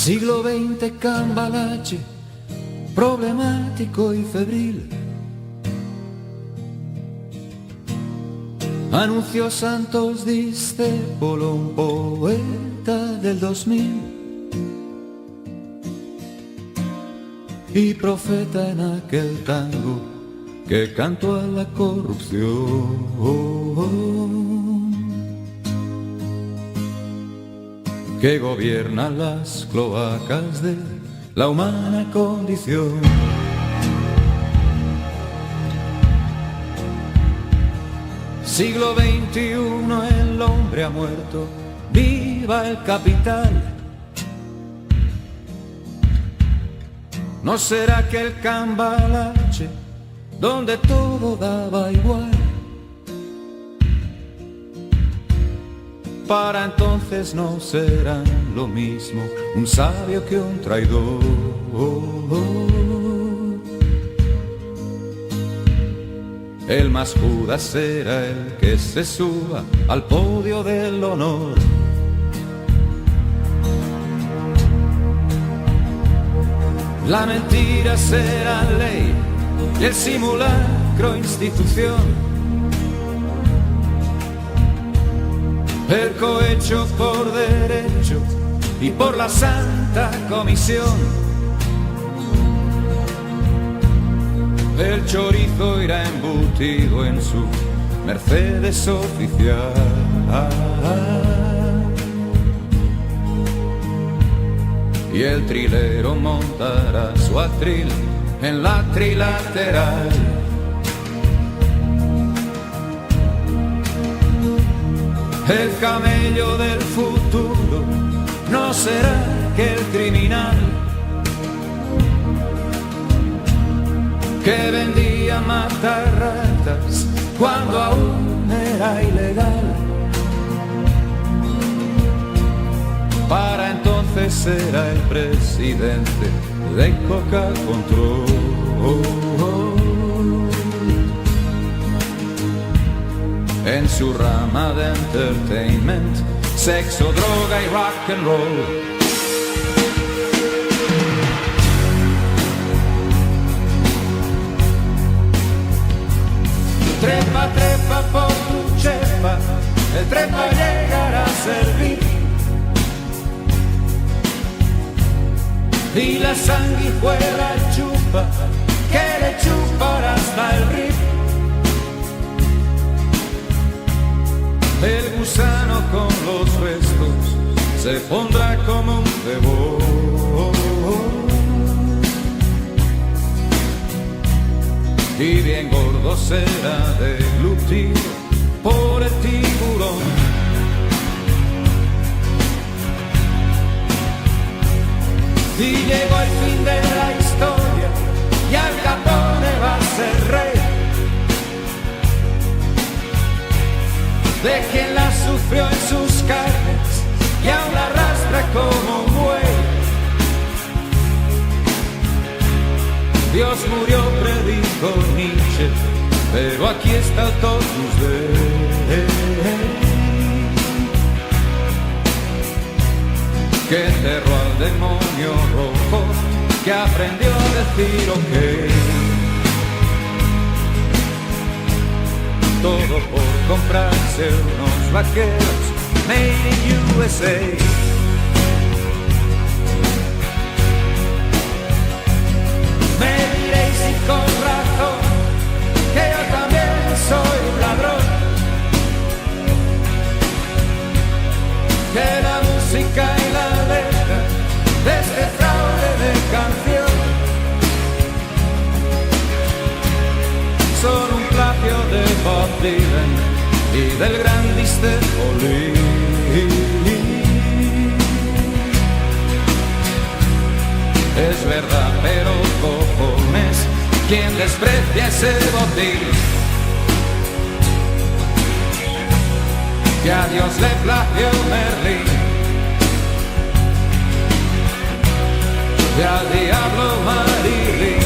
Siglo XX cambalache, problemático y febril. Anunció Santos Discépolo, un poeta del 2000 y profeta en aquel tango que cantó a la corrupción que gobierna las cloacas de la humana condición. Siglo XXI, el hombre ha muerto, viva el capital. ¿No será que el cambalache, donde todo daba igual? Para entonces no serán lo mismo un sabio que un traidor. El más Judas será el que se suba al podio del honor. La mentira será ley y el simulacro institución. El cohecho por derecho y por la santa comisión. El chorizo irá embutido en su Mercedes oficial. Y el trilero montará su atril en la trilateral. El camello del futuro no será que el criminal que vendía matarratas cuando aún era ilegal. Para entonces será el presidente de Coca Control. En su rama de entertainment, sexo, droga y rock and roll. Trepa, trepa por tu chepa, el trepa llegará a servir. Y la sanguijuela chupa, que le chupará hasta el rip. El gusano con los restos se pondrá como un cebón. Y bien gordo será deglutido por el tiburón. Y llegó el fin de la historia y Al Capone va a ser rey de quien la sufrió en sus carnes y aún la arrastra como un buey. Dios murió, predicó Nietzsche, pero aquí está el Totus Dei, que enterró al demonio rojo, que aprendió a decir ok. Todo por comprarse unos vaqueros made in USA. Me diréis y con razón que yo también soy un ladrón, que la música y la letra de este fraude de canción son un plagio de Bob Dylan y del gran Discépolo. Es verdad, pero cojones, quien desprecia ese botín, que a Dios le plagió Merlín y al diablo Marilyn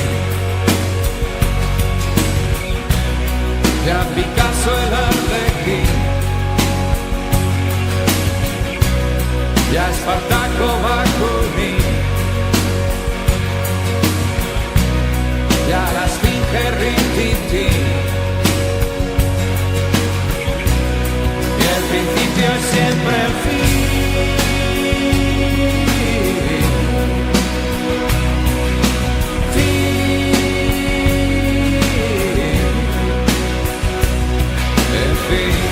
y a Picasso el Arlequín y a Espartaco Bakunin principio es siempre el fin. Fin. En fin.